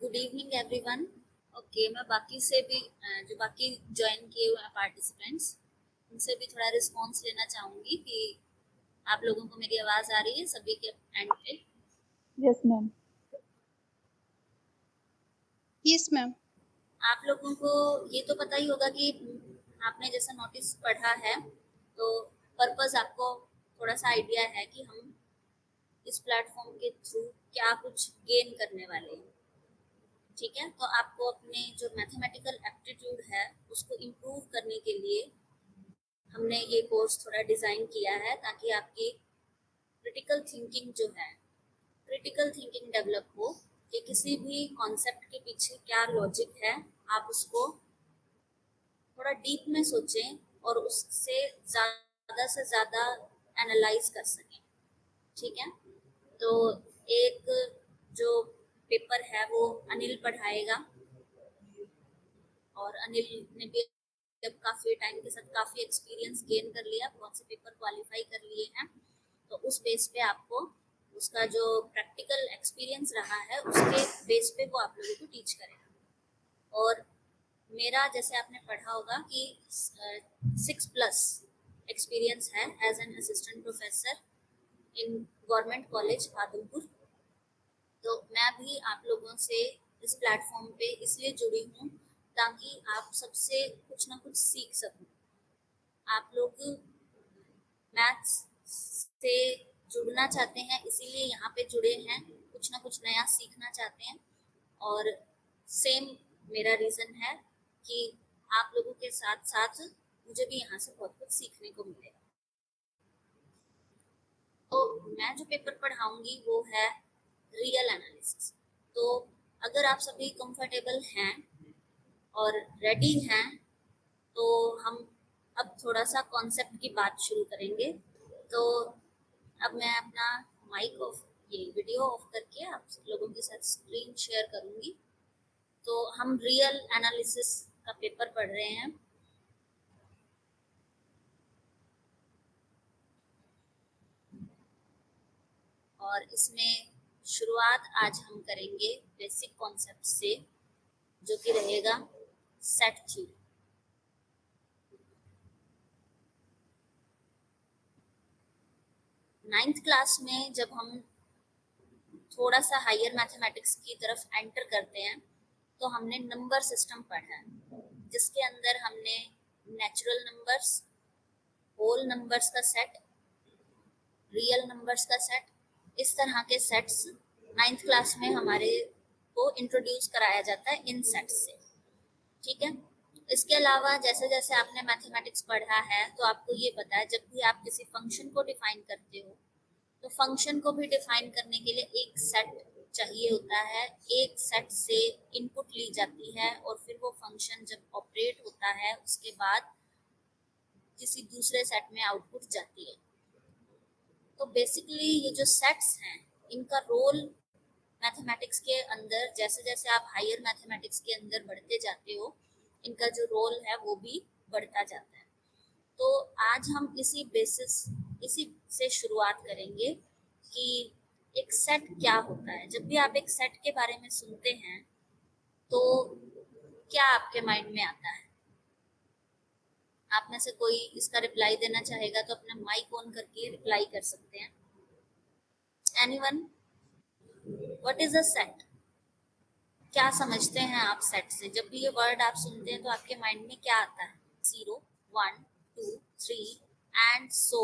Good evening everyone. Okay, मैं बाकी से भी जो बाकी ज्वाइन किए हुए हैं पार्टिसिपेंट्स, उनसे भी थोड़ा रिस्पॉन्स लेना चाहूँगी कि आप लोगों को मेरी आवाज़ आ रही है सभी के एंड पे। Yes ma'am. Yes ma'am. आप लोगों को ये तो पता ही होगा कि आपने जैसा नोटिस पढ़ा है, तो पर्पस आपको थोड़ा सा आइडिया है कि हम इस प्लेटफॉर्म के थ्रू क्या कुछ गेन करने वाले हैं। ठीक है, तो आपको अपने जो मैथमेटिकल एप्टीट्यूड है उसको इम्प्रूव करने के लिए हमने ये कोर्स थोड़ा डिज़ाइन किया है, ताकि आपकी क्रिटिकल थिंकिंग जो है, क्रिटिकल थिंकिंग डेवलप हो कि किसी भी कॉन्सेप्ट के पीछे क्या लॉजिक है, आप उसको थोड़ा डीप में सोचें और उससे ज़्यादा से ज़्यादा एनालाइज कर सकें। ठीक है, तो एक जो पेपर है वो अनिल पढ़ाएगा, और अनिल ने भी अब काफ़ी टाइम के साथ काफ़ी एक्सपीरियंस गेन कर लिया, बहुत से पेपर क्वालिफाई कर लिए हैं, तो उस बेस पे आपको उसका जो प्रैक्टिकल एक्सपीरियंस रहा है उसके बेस पे वो आप लोगों को टीच करेगा। और मेरा जैसे आपने पढ़ा होगा कि 6+ एक्सपीरियंस है as an assistant professor in government college Adampur. तो मैं भी आप लोगों से इस प्लेटफॉर्म पे इसलिए जुड़ी हूँ ताकि आप सबसे कुछ ना कुछ सीख सकूं। आप लोग मैथ्स से जुड़ना चाहते हैं, इसीलिए यहाँ पे जुड़े हैं, कुछ ना कुछ नया सीखना चाहते हैं। और सेम मेरा रीज़न है कि आप लोगों के साथ साथ मुझे भी यहाँ से बहुत कुछ सीखने को मिलेगा। तो मैं जो पेपर पढ़ाऊंगी वो है रियल एनालिसिस। तो अगर आप सभी कंफर्टेबल हैं और रेडी हैं, तो हम अब थोड़ा सा कॉन्सेप्ट की बात शुरू करेंगे। तो अब मैं अपना माइक ऑफ, ये वीडियो ऑफ करके आप लोगों के साथ स्क्रीन शेयर करूंगी। तो हम रियल एनालिसिस का पेपर पढ़ रहे हैं। और इसमें शुरुआत आज हम करेंगे बेसिक कॉन्सेप्ट से, जो कि रहेगा सेट थ्योरी। नाइन्थ क्लास में जब हम थोड़ा सा हायर मैथमेटिक्स की तरफ एंटर करते हैं, तो हमने नंबर सिस्टम पढ़ा है, जिसके अंदर हमने नेचुरल नंबर्स, होल नंबर्स का सेट, रियल नंबर्स का सेट, इस तरह के सेट्स नाइन्थ क्लास में हमारे को इंट्रोड्यूस कराया जाता है इन सेट्स से। ठीक है, इसके अलावा जैसे जैसे आपने मैथमेटिक्स पढ़ा है, तो आपको ये पता है जब भी आप किसी फंक्शन को डिफाइन करते हो, तो फंक्शन को भी डिफाइन करने के लिए एक सेट चाहिए होता है। एक सेट से इनपुट ली जाती है और फिर वो फंक्शन जब ऑपरेट होता है उसके बाद किसी दूसरे सेट में आउटपुट जाती है। तो बेसिकली ये जो सेट्स हैं, इनका रोल मैथमेटिक्स के अंदर, जैसे जैसे आप हायर मैथमेटिक्स के अंदर बढ़ते जाते हो, इनका जो रोल है वो भी बढ़ता जाता है। तो आज हम इसी से शुरुआत करेंगे कि एक सेट क्या होता है। जब भी आप एक सेट के बारे में सुनते हैं तो क्या आपके माइंड में आता है? आप में से कोई इसका रिप्लाई देना चाहेगा तो अपना माइक ऑन करके रिप्लाई कर सकते हैं। Anyone? What is a set? क्या समझते हैं आप सेट से? जब भी ये वर्ड आप सुनते हैं तो आपके माइंड में क्या आता है? 0, 1, 2, 3 एंड सो।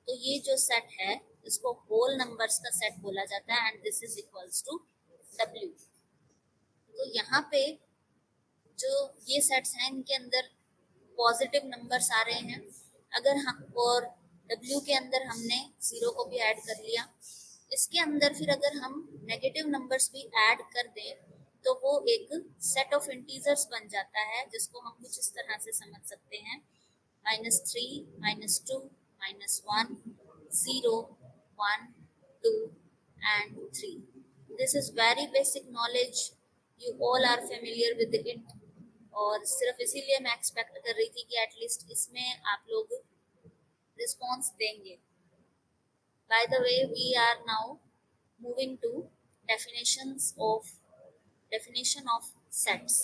तो ये जो सेट है इसको होल नंबर्स का सेट बोला जाता है, and this is equals to W। तो यहाँ पे जो ये सेट्स हैं, इनके अंदर पॉजिटिव नंबर्स आ रहे हैं। अगर हम और W के अंदर हमने 0 को भी ऐड कर लिया, इसके अंदर फिर अगर हम नेगेटिव नंबर्स भी ऐड कर दें तो वो एक सेट ऑफ इंटीजर्स बन जाता है, जिसको हम कुछ इस तरह से समझ सकते हैं: -3, -2, -1, 0, 1, 2 and 3। This is very basic knowledge, you all are familiar with it। और सिर्फ इसीलिए मैं एक्सपेक्ट कर रही थी कि एटलीस्ट इसमें आप लोग रिस्पॉन्स देंगे। By the way, we are now moving to definitions of definition of sets.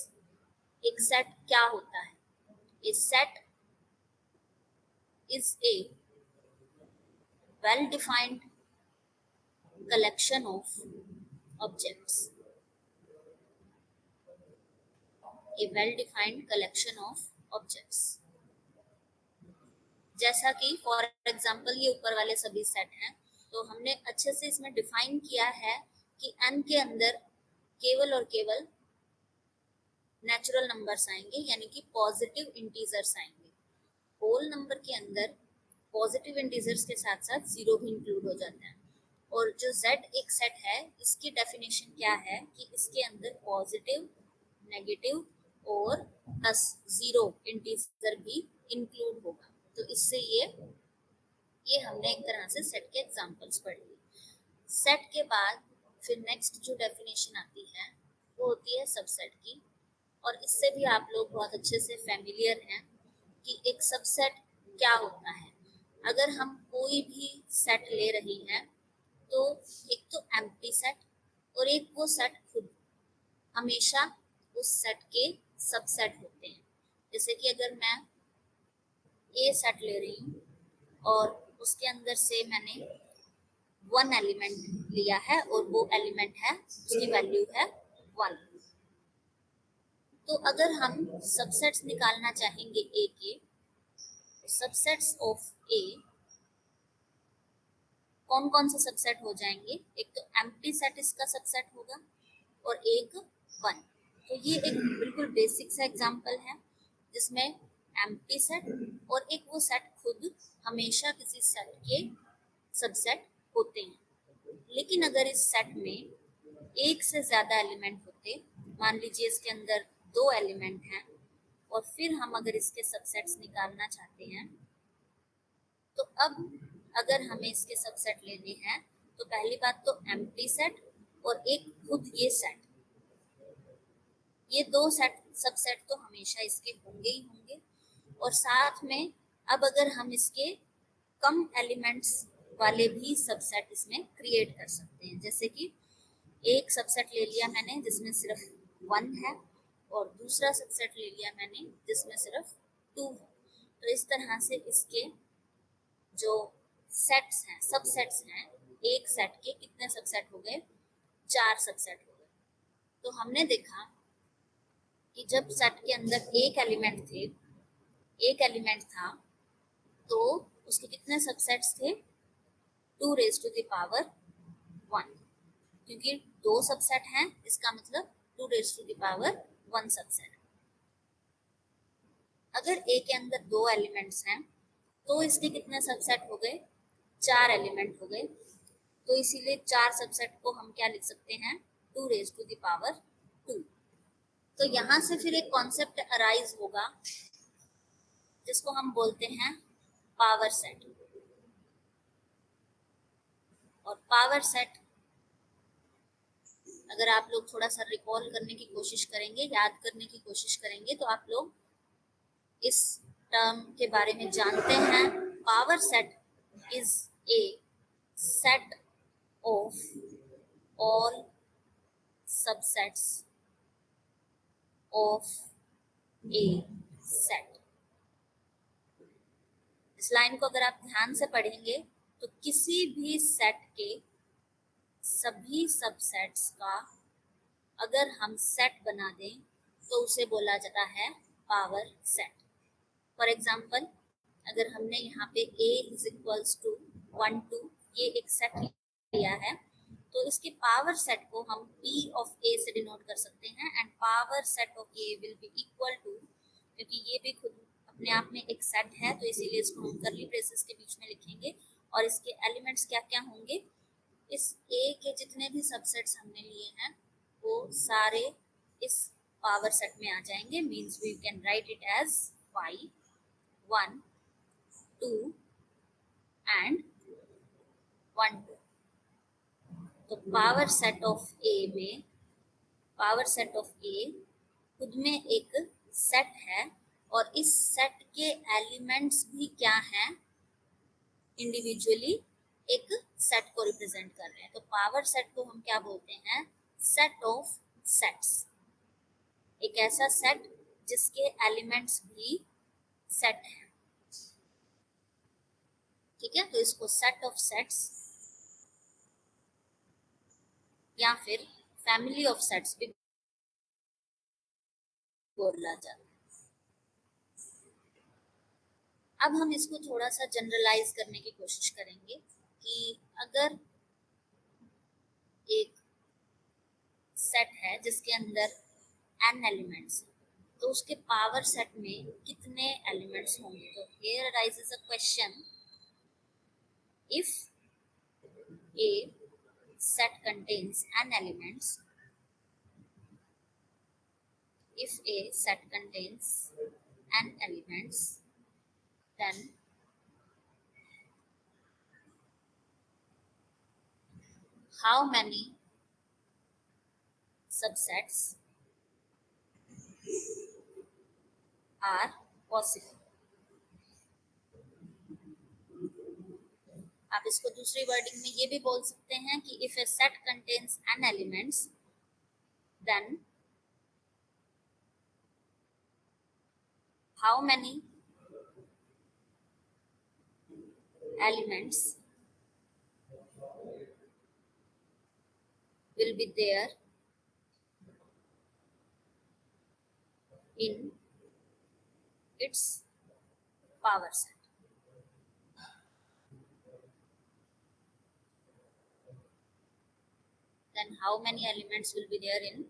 एक सेट क्या होता है? A set is a well defined collection of objects, a well defined collection of objects। जैसा कि फॉर एग्जांपल ये ऊपर वाले सभी सेट हैं, तो हमने अच्छे से इसमें डिफाइन किया है कि n के अंदर केवल और केवल नेचुरल नंबर्स आएंगे, यानी कि पॉजिटिव इंटीजर्स आएंगे। होल नंबर के अंदर पॉजिटिव इंटीजर्स के साथ साथ जीरो भी इंक्लूड हो जाता है। और जो z एक सेट है, इसकी डेफिनेशन क्या है कि इसके अंदर पॉजिटिव, नेगेटिव और प्लस जीरो इंटीजर भी इंक्लूड होगा। तो इससे ये हमने एक तरह से सेट के एग्जांपल्स पढ़ लिए। सेट के बाद फिर नेक्स्ट जो डेफिनेशन आती है वो होती है सबसेट की, और इससे भी आप लोग बहुत अच्छे से फैमिलियर हैं कि एक सबसेट क्या होता है। अगर हम कोई भी सेट ले रही हैं तो एक तो एम्प्टी सेट और एक वो सेट खुद हमेशा उस सेट के सबसेट होते हैं। जैसे कि अगर मैं ए सेट ले रही हूँ और उसके अंदर से मैंने वन एलिमेंट लिया है और वो एलिमेंट है, उसकी वैल्यू है 1, तो अगर हम सबसेट्स निकालना चाहेंगे ए के, सबसेट्स ऑफ ए कौन कौन से सबसेट हो जाएंगे? एक तो एम्प्टी सेट इसका सबसेट होगा और एक 1। तो ये एक बिल्कुल बेसिक सा एग्जांपल है जिसमें एम्प्टी सेट और एक वो सेट खुद हमेशा किसी सेट के सबसेट होते हैं। लेकिन अगर इस सेट में एक से ज्यादा एलिमेंट होते, मान लीजिए इसके अंदर 2 एलिमेंट हैं और फिर हम अगर इसके सबसेट्स निकालना चाहते हैं, तो अब अगर हमें इसके सबसेट लेने हैं तो पहली बात तो एम्प्टी सेट और एक खुद ये सेट, ये 2 सेट सबसेट तो हमेशा इसके होंगे ही होंगे। और साथ में अब अगर हम इसके कम एलिमेंट्स वाले भी सबसेट इसमें क्रिएट कर सकते हैं। जैसे कि एक सबसेट ले लिया मैंने जिसमें सिर्फ 1 है और दूसरा सबसेट ले लिया मैंने जिसमें सिर्फ 2 है। तो इस तरह से इसके जो सेट्स हैं, सबसेट्स हैं, एक सेट के कितने सबसेट हो गए? 4 सबसेट हो गए। तो हमने देखा कि जब सेट के अंदर एक एलिमेंट था तो उसके कितने सबसेट्स थे? 2 रेज़ टू द पावर 1, क्योंकि 2 सबसेट हैं, इसका मतलब 2 raise to the power 1 subset. अगर ए के अंदर 2 एलिमेंट्स हैं तो इसके कितने सबसेट हो गए? 4 एलिमेंट हो गए। तो इसीलिए 4 सबसेट को हम क्या लिख सकते हैं? 2 रेज़ टू द पावर 2। तो यहाँ से फिर एक कॉन्सेप्ट अराइज होगा जिसको हम बोलते हैं पावर सेट। और पावर सेट अगर आप लोग थोड़ा सा रिकॉल करने की कोशिश करेंगे, याद करने की कोशिश करेंगे, तो आप लोग इस टर्म के बारे में जानते हैं। Power set is A set of all subsets of A set. इस लाइन को अगर आप ध्यान से पढ़ेंगे तो किसी भी सेट के सभी सबसेट्स का अगर हम सेट बना दें तो उसे बोला जाता है पावर सेट। फॉर एग्जाम्पल, अगर हमने यहाँ पे a इज इक्वल्स टू 1 2 ये एक सेट लिया है, तो इसके पावर सेट को हम p ऑफ a से डिनोट कर सकते हैं, and power set of a will be equal to, क्योंकि ये भी खुद अपने आप में एक सेट है तो इसीलिए इसको हम करली ब्रेसेस के बीच में लिखेंगे। और इसके एलिमेंट्स क्या क्या होंगे? इस a के जितने भी सबसेट्स हमने लिए हैं वो सारे इस पावर सेट में आ जाएंगे। Means we can write it as y 1 2 and 1 2। तो पावर सेट ऑफ ए खुद में एक सेट है और इस सेट के एलिमेंट्स भी क्या हैं? इंडिविजुअली एक सेट को रिप्रेजेंट कर रहे हैं। तो पावर सेट को हम क्या बोलते हैं? सेट ऑफ सेट्स, एक ऐसा सेट जिसके एलिमेंट्स भी सेट है। ठीक है, तो इसको सेट ऑफ सेट्स या फिर फैमिली ऑफ सेट्स भी बोला जाता है। अब हम इसको थोड़ा सा जनरलाइज करने की कोशिश करेंगे कि अगर एक सेट है जिसके अंदर n एलिमेंट्स, तो उसके पावर सेट में कितने एलिमेंट्स होंगे। तो here arises a question, if a set contains n elements, if a set contains n elements, then how many subsets are possible। आप इसको दूसरी वर्डिंग में ये भी बोल सकते हैं कि if a set contains n elements, then how many elements will be there in its power set। Then how many elements will be there in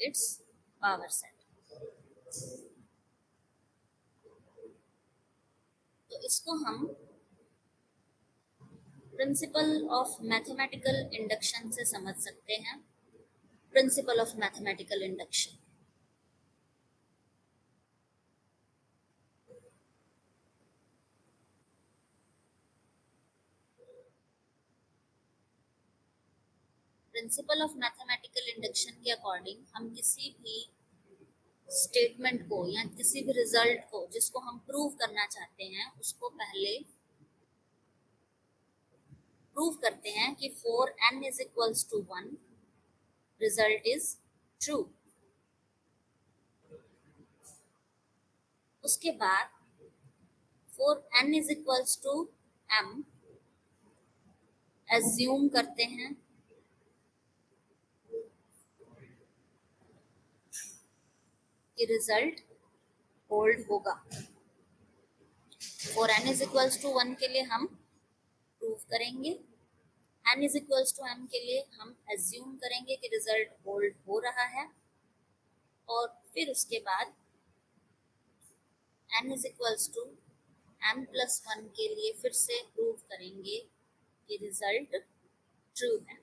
its power set। तो इसको हम प्रिंसिपल ऑफ मैथमेटिकल इंडक्शन से समझ सकते हैं। Principle of mathematical induction, principle of mathematical induction के according हम किसी भी स्टेटमेंट को या किसी भी रिजल्ट को जिसको हम प्रूव करना चाहते हैं उसको पहले प्रूव करते हैं कि for n is equals to 1 result is true। उसके बाद for n is equals to m assume करते हैं कि रिजल्ट होल्ड होगा। for n is equals to 1 के लिए हम प्रूव करेंगे, n is equals to m के लिए हम assume करेंगे कि रिजल्ट होल्ड हो रहा है, और फिर उसके बाद n is equals to m plus 1 के लिए फिर से प्रूव करेंगे कि रिजल्ट ट्रू है।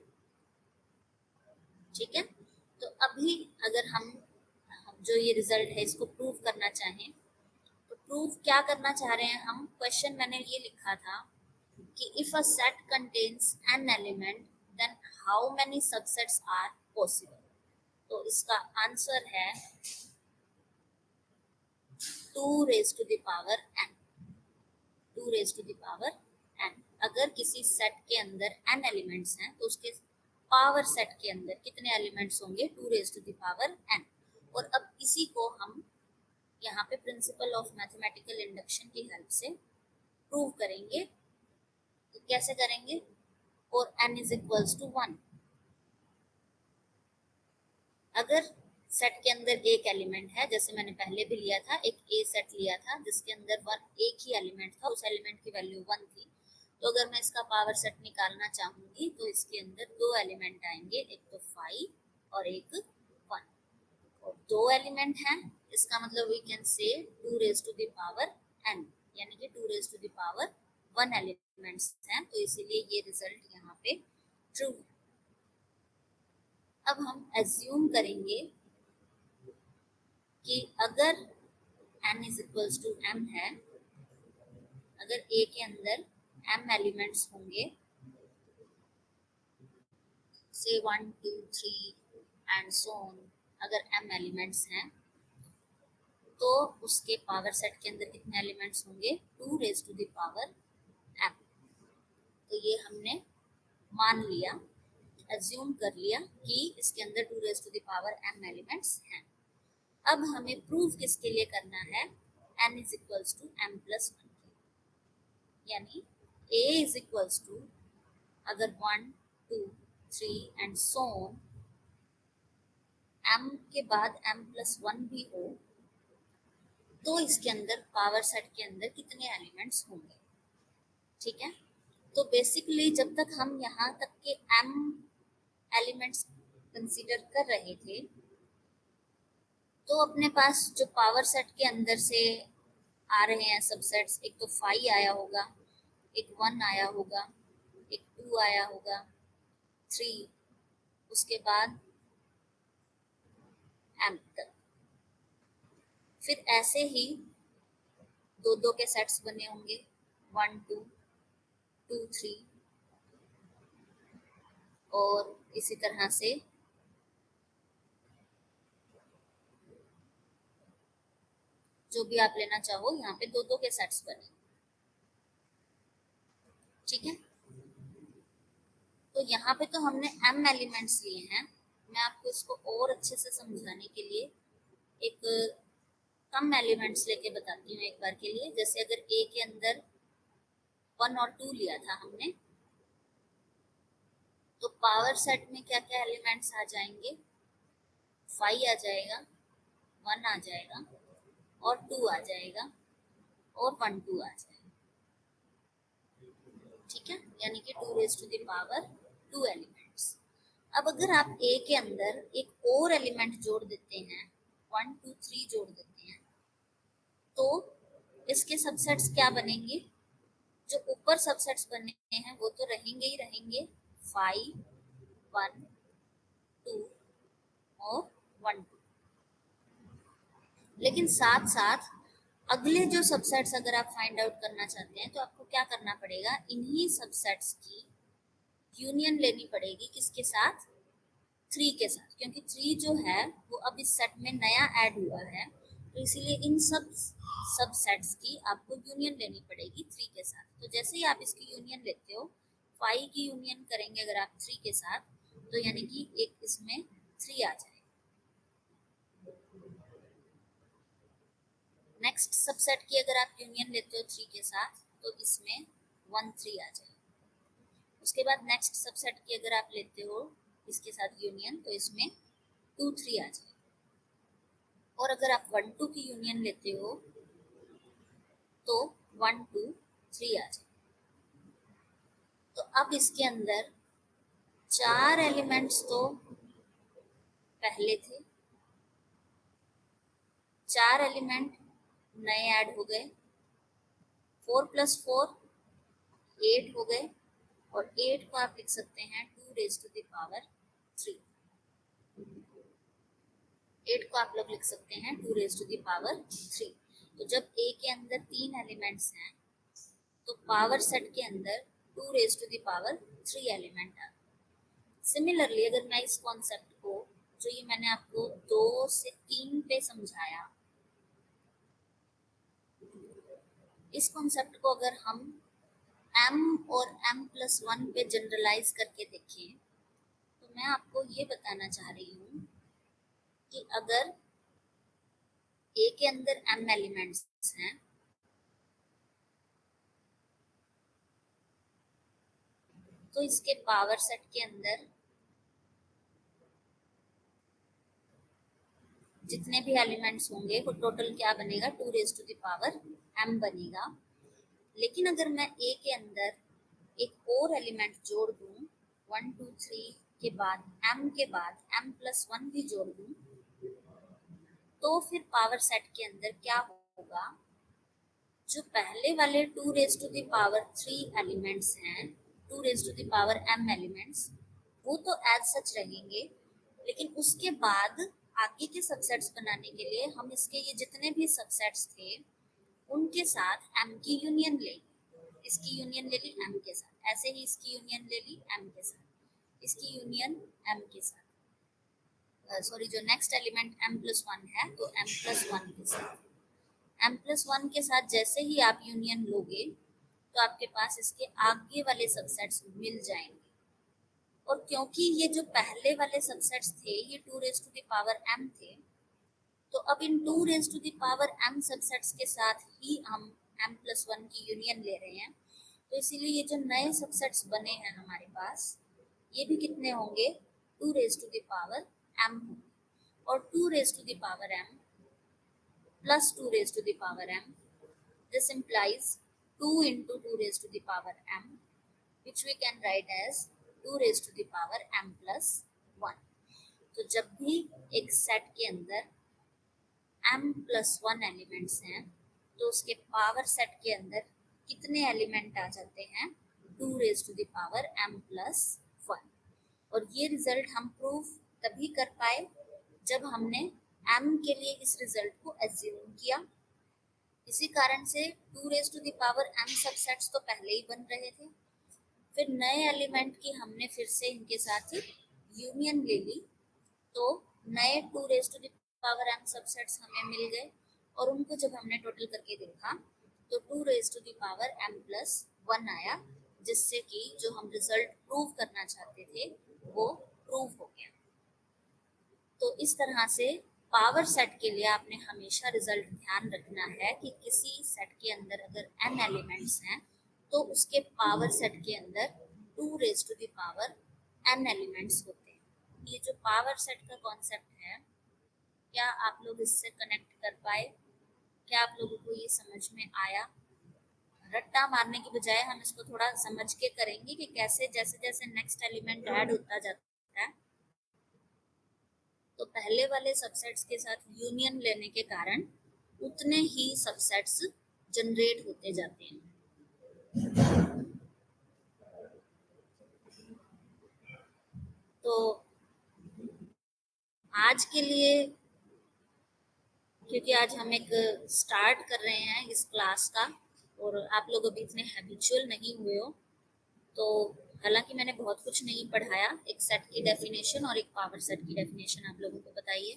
ठीक है, तो अभी अगर हम जो ये रिजल्ट है इसको प्रूव करना चाहें तो प्रूव क्या करना चाह रहे हैं हम। क्वेश्चन मैंने ये लिखा था कि if a set contains N element then how many subsets are possible. तो इसका आंसर है 2 raised to the power n, 2 raised to the power n। अगर किसी सेट के अंदर n एलिमेंट्स हैं तो उसके पावर सेट के अंदर कितने एलिमेंट्स होंगे, 2 raised to the power n। और अब इसी को हम यहाँ पे प्रिंसिपल ऑफ मैथमेटिकल इंडक्शन की हेल्प से प्रूव करेंगे। तो कैसे करेंगे, और n इज इक्वल्स टू 1। अगर सेट के अंदर एक एलिमेंट है, जैसे मैंने पहले भी लिया था, एक ए सेट लिया था जिसके अंदर एक ही एलिमेंट था, उस एलिमेंट की वैल्यू 1 थी, तो अगर मैं इसका पावर सेट निकालना चाहूंगी तो इसके अंदर 2 एलिमेंट आएंगे, एक तो 5 और एक 1। और 2 एलिमेंट हैं, इसका मतलब we can say 2 raised to the power n, यानी कि 2 raised to the power 1 elements हैं, तो इसीलिए ये रिजल्ट यहाँ पे ट्रू है। अब हम एज्यूम करेंगे कि अगर n is equals to m है, अगर a के अंदर m एलिमेंट्स होंगे, से 1 2 3 एंड सो ऑन, अगर m एलिमेंट्स हैं तो उसके पावर सेट के अंदर कितने एलिमेंट्स होंगे, 2 raised to the power m। तो ये हमने मान लिया, एज्यूम कर लिया कि इसके अंदर 2 raise to the power m elements हैं। अब हमें प्रूव किसके लिए करना है, n is equals to m plus 1, यानी a इज इक्वल्स टू, अगर 1 2 3 एंड सो ऑन m के बाद m प्लस 1 भी हो, तो इसके अंदर पावर सेट के अंदर कितने एलिमेंट्स होंगे। ठीक है, तो बेसिकली जब तक हम यहाँ तक के m एलिमेंट्स कंसीडर कर रहे थे, तो अपने पास जो पावर सेट के अंदर से आ रहे हैं सबसेट्स, एक तो 5 आया होगा, एक 1 आया होगा, एक 2 आया होगा, 3, उसके बाद m तक। फिर ऐसे ही दो दो के सेट्स बने होंगे, 1 2 2 3, और इसी तरह से जो भी आप लेना चाहो, यहाँ पे दो दो के सेट्स बने। ठीक है, तो यहाँ पे तो हमने m एलिमेंट्स लिए हैं। मैं आपको इसको और अच्छे से समझाने के लिए एक कम एलिमेंट्स लेके बताती हूँ एक बार के लिए। जैसे अगर a के अंदर 1 और 2 लिया था हमने, तो पावर सेट में क्या क्या एलिमेंट्स आ जाएंगे, 5 आ जाएगा, 1 आ जाएगा, और 2 आ जाएगा, और 1 2 आ जाएगा। ठीक है, यानी कि 2 raise to the power 2 elements. अब अगर आप a के अंदर एक और एलिमेंट जोड़ देते हैं, 1 2 3 जोड़ देते हैं, तो इसके सबसेट्स क्या बनेंगे, जो ऊपर सबसेट्स बने हैं वो तो रहेंगे ही रहेंगे, 5 1 2 और 1 2। लेकिन साथ साथ अगले जो सबसेट्स अगर आप फाइंड आउट करना चाहते हैं, तो आपको क्या करना पड़ेगा, इन्हीं सबसेट्स की यूनियन लेनी पड़ेगी, किसके साथ, 3 के साथ, क्योंकि 3 जो है वो अब इस सेट में नया ऐड हुआ है, तो इसीलिए इन सब सेट्स की आपको यूनियन लेनी पड़ेगी 3 के साथ। तो जैसे ही आप इसकी यूनियन लेते हो, 5 की यूनियन करेंगे अगर आप 3 के साथ, तो यानी कि एक इसमें 3 आ जाए। नेक्स्ट सबसेट की अगर आप यूनियन लेते हो 3 के साथ, तो इसमें 1 3 आ जाए। उसके बाद नेक्स्ट सबसेट की अगर आप लेते हो इसके साथ यूनियन, तो इसमें 2 3 आ जाए। और अगर आप 1 2 की यूनियन लेते हो, तो 1 2 3 आ जाए। तो अब इसके अंदर 4 एलिमेंट्स तो पहले थे, 4 एलिमेंट नए ऐड हो गए, 4 + 4 8 हो गए, और 8 को आप लिख सकते हैं 2 रेज टू द पावर 3। 8 को आप लोग लिख सकते हैं 2 रेज टू द पावर 3। तो जब a के अंदर 3 एलिमेंट्स हैं, तो पावर सेट के अंदर 2 raise to the power 3 element आ। सिमिलरली अगर मैं इस कॉन्सेप्ट को, जो ये मैंने आपको 2 से 3 पे समझाया, इस कॉन्सेप्ट को अगर हम m और m+1 पे जनरलाइज करके देखें, तो मैं आपको ये बताना चाह रही हूँ कि अगर a के अंदर m एलिमेंट्स हैं, तो इसके पावर सेट के अंदर जितने भी एलिमेंट्स होंगे वो टोटल क्या बनेगा, 2 raise to the power m बनेगा। लेकिन अगर मैं a के अंदर एक और एलिमेंट जोड़ दूं, 1 2 3 के बाद m के बाद m+1 भी जोड़ दूं, तो फिर पावर सेट के अंदर क्या होगा, जो पहले वाले 2 raise to the power 3 elements हैं, 2 raise to the power m elements, वो तो एज सच रहेंगे, लेकिन उसके बाद आगे के सबसेट्स बनाने के लिए हम इसके ये जितने भी सबसेट्स थे उनके साथ m की यूनियन लेंगे। इसकी यूनियन ले ली m के साथ, ऐसे ही इसकी यूनियन ले ली m के साथ, इसकी यूनियन m के साथ, सॉरी जो नेक्स्ट एलिमेंट m+1 है, तो m+1 के साथ, m+1 के साथ जैसे ही आप यूनियन लोगे, तो आपके पास इसके आगे वाले सबसेट्स मिल जाएंगे। और क्योंकि ये जो पहले वाले सबसेट्स थे ये 2 raised to the power m थे, तो अब इन 2 raised to the power m subsets के साथ ही हम m+1 की यूनियन ले रहे हैं। तो इसीलिए ये जो नए सबसेट्स बने हैं हमारे पास, ये भी कितने होंगे, 2 raised to the power m होंगे। और 2 raised to the power m plus 2 raised to the power m, this implies 2 into 2 raised to the power m, which we can write as 2 raised to the power m+1। तो जब भी एक set के अंदर m+1 elements हैं, तो उसके power set के अंदर कितने एलिमेंट आ जाते हैं, 2 raised to the power m+1। और ये रिजल्ट हम प्रूव तभी कर पाए जब हमने m के लिए इस रिजल्ट को एज्यूम किया। इसी कारण से 2 raised to the power m subsets तो पहले ही बन रहे थे, फिर नए एलिमेंट की हमने फिर से इनके साथ यूनियन ले ली, तो नए 2 raised to the power m subsets हमें मिल गए। और उनको जब हमने टोटल करके देखा तो 2 raised to the power m+1 आया, जिससे कि जो हम रिजल्ट प्रूव करना चाहते थे वो प्रूव हो गया। तो इस तरह से पावर सेट के लिए आपने हमेशा रिजल्ट ध्यान रखना है कि किसी सेट के अंदर अगर n एलिमेंट्स हैं तो उसके पावर सेट के अंदर 2 raised to the power n elements होते हैं। ये जो पावर सेट का कॉन्सेप्ट है, क्या आप लोग इससे कनेक्ट कर पाए? क्या आप लोगों को ये समझ में आया? रट्टा मारने की बजाय हम इसको थोड़ा समझ के करेंगे कि कैसे जैसे जैसे नेक्स्ट एलिमेंट ऐड होता जाता है, तो पहले वाले सबसेट्स के साथ यूनियन लेने के कारण उतने ही सबसेट्स जनरेट होते जाते हैं। तो आज के लिए, क्योंकि आज हम एक स्टार्ट कर रहे हैं इस क्लास का और आप लोग अभी इतने हैबिचुअल नहीं हुए हो, तो हालांकि मैंने बहुत कुछ नहीं पढ़ाया, एक सेट की डेफिनेशन और एक पावर सेट की डेफिनेशन आप लोगों को बताई है,